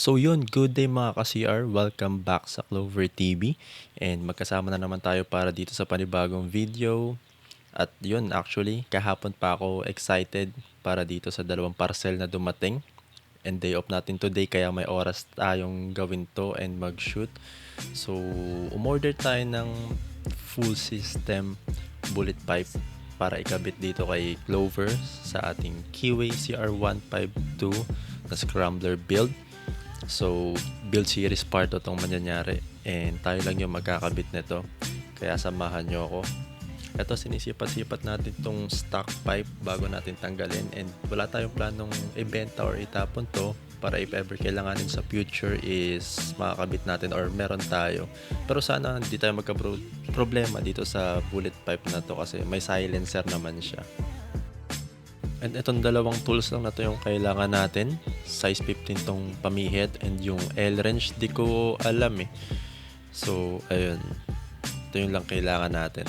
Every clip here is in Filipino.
So yun, good day mga ka-CR. Welcome back sa Clover TV. And magkasama na naman tayo para dito sa panibagong video. At yun, actually, kahapon pa ako excited para dito sa dalawang parcel na dumating. And day off natin today kaya may oras tayong gawin to and mag-shoot. So, umorder tayo ng full system bullet pipe para ikabit dito kay Clover sa ating Keyway CR152 na scrambler build. So, build series part itong mangyayari and tayo lang yung magkakabit nito. Kaya samahan nyo ako. Ito, sinisipat-sipat natin itong stock pipe bago natin tanggalin and wala tayong planong ibenta or itapon to para if ever kailanganin sa future is makakabit natin or meron tayo. Pero sana hindi tayo magka-problema dito sa bullet pipe na to kasi may silencer naman siya. And itong dalawang tools lang na to yung kailangan natin. Size 15 tong pamihit and yung L-wrench di ko alam eh. So, ayun. Ito yung lang kailangan natin.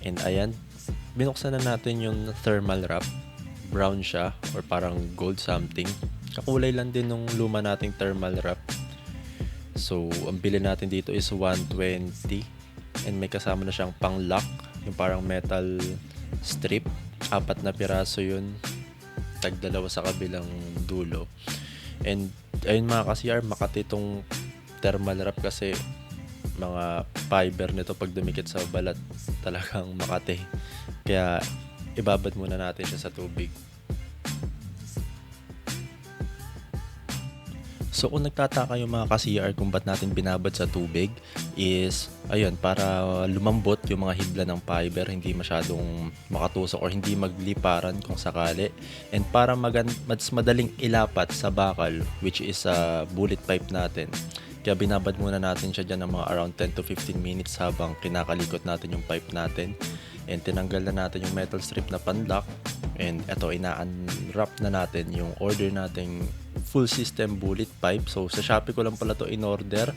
And ayan, binuksan na natin yung thermal wrap. Brown siya or parang gold something. Kakulay lang din nung luma nating thermal wrap. So, ang bili natin dito is 120 and may kasama na siyang pang lock, yung parang metal strip. 4 na piraso yun, tag-2 sa kabilang dulo. And ayun mga ka-CR, makati itong thermal wrap kasi mga fiber nito pag dumikit sa balat talagang makati. Kaya ibabad muna natin siya sa tubig. So kung nagtataka yung mga ka-CR kung ba't natin binabad sa tubig is, ayun, para lumambot yung mga hibla ng fiber, hindi masyadong makatusok or hindi magliparan kung sakali. And para mas madaling ilapat sa bakal, which is sa bullet pipe natin. Kaya binabad muna natin siya dyan ng mga around 10 to 15 minutes habang kinakalikot natin yung pipe natin. And tinanggal na natin yung metal strip na panlock. And eto, ina-unwrap na natin yung order nating full system bullet pipe. So sa Shopee ko lang pala to in order.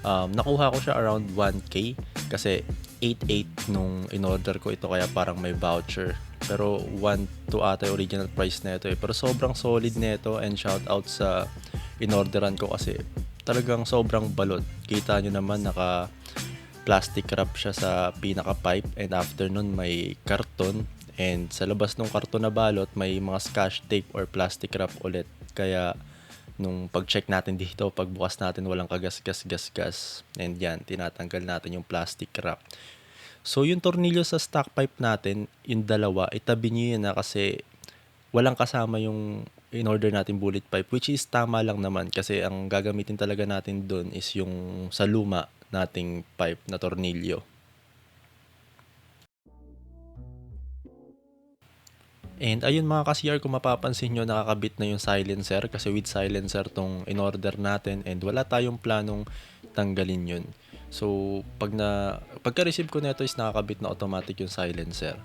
Nakuha ko siya around 1k kasi 8.8 nung in order ko ito, kaya parang may voucher. Pero 1.2 ata yung original price na ito eh. Pero sobrang solid na ito and shout out sa in orderan ko kasi talagang sobrang balot. Kita nyo naman, naka plastic wrap siya sa pinaka pipe and after nun may karton. And sa labas ng karton na balot, may mga scotch tape or plastic wrap ulit. Kaya nung pag-check natin dito, pagbukas natin walang kagas-gas-gas-gas. And yan, tinatanggal natin yung plastic wrap. So yung tornilyo sa stock pipe natin, yung dalawa, itabi nyo yun na kasi walang kasama yung in-order natin bullet pipe, which is tama lang naman kasi ang gagamitin talaga natin doon is yung sa luma nating pipe na tornilyo. And ayun mga ka-CR, kung mapapansin nyo, nakakabit na yung silencer kasi with silencer tong in-order natin and wala tayong planong tanggalin yun. So pagka-receive ko nito is nakakabit na automatic yung silencer.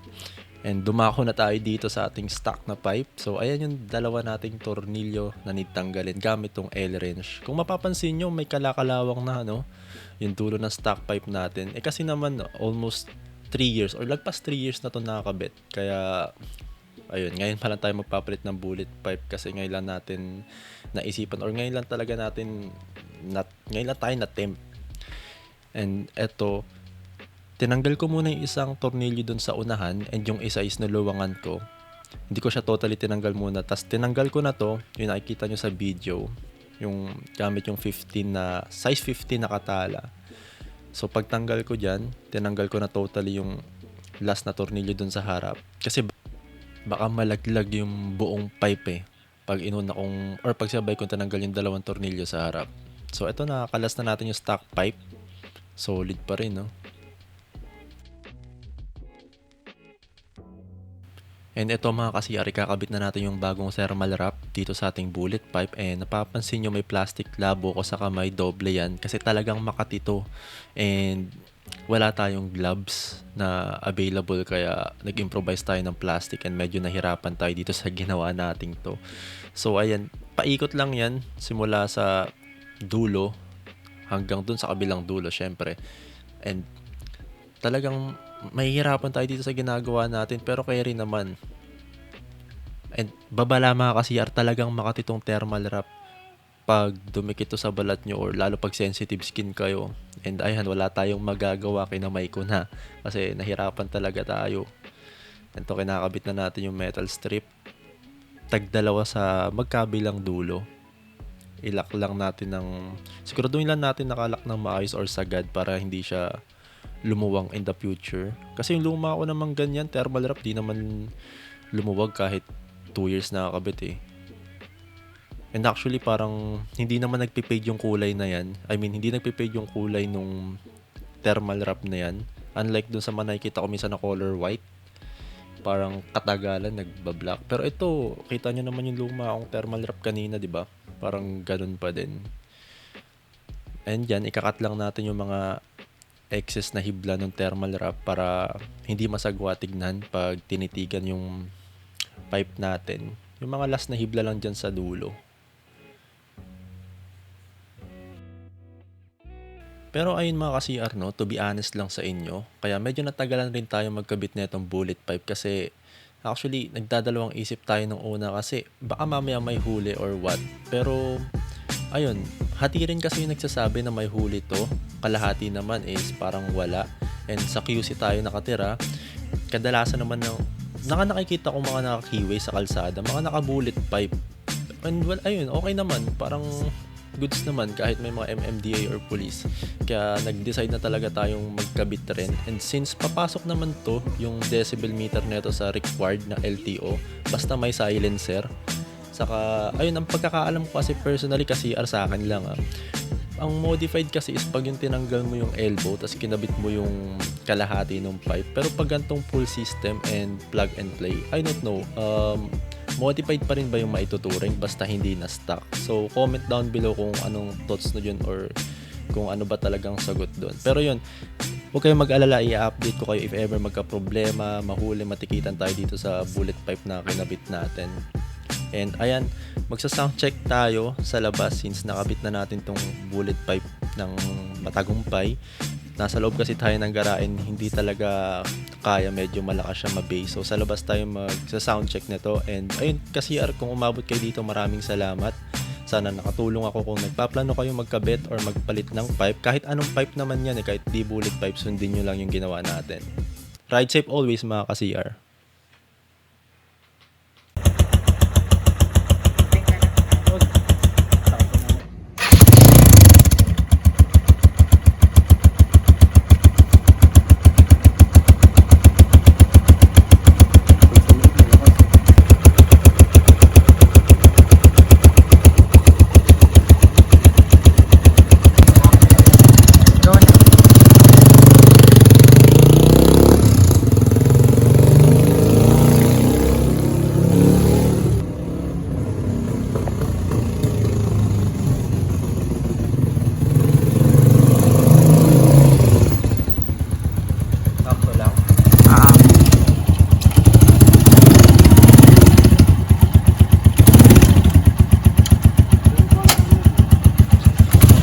And dumako na tayo dito sa ating stock na pipe. So ayan yung dalawa nating tornilyo na need tanggalin gamit tong L-wrench. Kung mapapansin nyo, may kalakalawang na yung dulo ng stock pipe natin. Eh kasi naman almost 3 years or lagpas 3 years na to nakakabit. Kaya ayun, ngayon pa lang tayo magpapalit ng bullet pipe kasi ngayon lang natin naisipan or ngayon lang talaga natin ngayon lang tayo na-tempt. And eto, tinanggal ko muna yung isang tornilyo dun sa unahan and yung isa is nuluwangan ko. Hindi ko siya totally tinanggal muna. Tapos tinanggal ko na to, yung nakikita nyo sa video, yung gamit yung 15 na, size 15 na katala. So pagtanggal ko dyan, tinanggal ko na totally yung last na tornilyo dun sa harap. Kasi baka malaglag yung buong pipe eh pag inuna kong or pagsabay kong tinanggal yung dalawang tornilyo sa harap. So ito, nakakalas na natin yung stock pipe. Solid pa rin, no? And ito mga ka-CR, kakabit na natin yung bagong thermal wrap dito sa ating bullet pipe. And napapansin nyo may plastic labo ko sa kamay, doble yan kasi talagang makatito. And wala tayong gloves na available kaya nag-improvise tayo ng plastic and medyo nahirapan tayo dito sa ginawa nating to. So ayan, paikot lang yan simula sa dulo hanggang dun sa kabilang dulo syempre. And talagang mahihirapan tayo dito sa ginagawa natin pero kaya rin naman. And babala mga ka-CR, talagang makatitong thermal wrap pag dumikit to sa balat nyo or lalo pag sensitive skin kayo. And ayan, wala tayong magagawa, kinamay ko na kasi nahirapan talaga tayo. Ito, kinakabit na natin yung metal strip. Tagdalawa sa magkabilang dulo. Ilak lang natin siguraduhin lang natin nakalak ng maayos or sagad para hindi siya lumuwang in the future. Kasi yung luma ko naman ganyan, thermal wrap, di naman lumuwag kahit 2 years nakakabit eh. And actually parang hindi naman nagpe-fade yung kulay na yan. I mean, hindi nagpe-fade yung kulay nung thermal wrap na yan. Unlike dun sa mga nakikita ko minsan na color white, parang katagalan nagbablack. Pero ito, kita nyo naman yung luma akong thermal wrap kanina, di ba? Parang ganun pa din. And yan, ikakat lang natin yung mga excess na hibla ng thermal wrap para hindi masagwa tignan pag tinitigan yung pipe natin. Yung mga last na hibla lang dyan sa dulo. Pero ayun mga ka-CR, no, to be honest lang sa inyo, kaya medyo natagalan rin tayo magkabit na itong bullet pipe kasi actually nagdadalawang isip tayo nung una kasi baka mamaya may huli or what. Pero ayun, hati rin kasi yung nagsasabi na may huli to, kalahati naman is parang wala. And sa QC tayo nakatira, kadalasan naman nakikita ko mga naka-keyway sa kalsada, mga naka-bullet pipe. And well, ayun, okay naman, parang goods naman kahit may mga MMDA or police. Kaya nag-decide na talaga tayong magkabit rin. And since papasok naman to yung decibel meter nito sa required na LTO, basta may silencer. Saka, ayun, ang pagkakaalam ko kasi personally kasi sa akin lang ang modified kasi is pag yung tinanggal mo yung elbow tapos kinabit mo yung kalahati ng pipe. Pero pag gantong full system and plug and play, I don't know, modified pa rin ba yung maituturing basta hindi na stock? So comment down below kung anong thoughts nyo dyan or kung ano ba talagang sagot doon. Pero yun, huwag kayong mag-alala, i-update ko kayo if ever magka-problema, mahuli, matikitan tayo dito sa bullet pipe na kinabit natin. And ayan, magsa-sound check tayo sa labas since nakabit na natin tong bullet pipe ng matagumpay. Nasa loob kasi tayo ng garain, hindi talaga kaya, medyo malakas siya ma-bass. So sa labas tayo magsa-sound check nito. And ayun, kasi kung umabot kayo dito, maraming salamat. Sana nakatulong ako kung nagpaplano kayo magkabit or magpalit ng pipe. Kahit anong pipe naman yan kahit di bullet pipe, sundin nyo lang yung ginawa natin. Ride safe always mga ka-CR.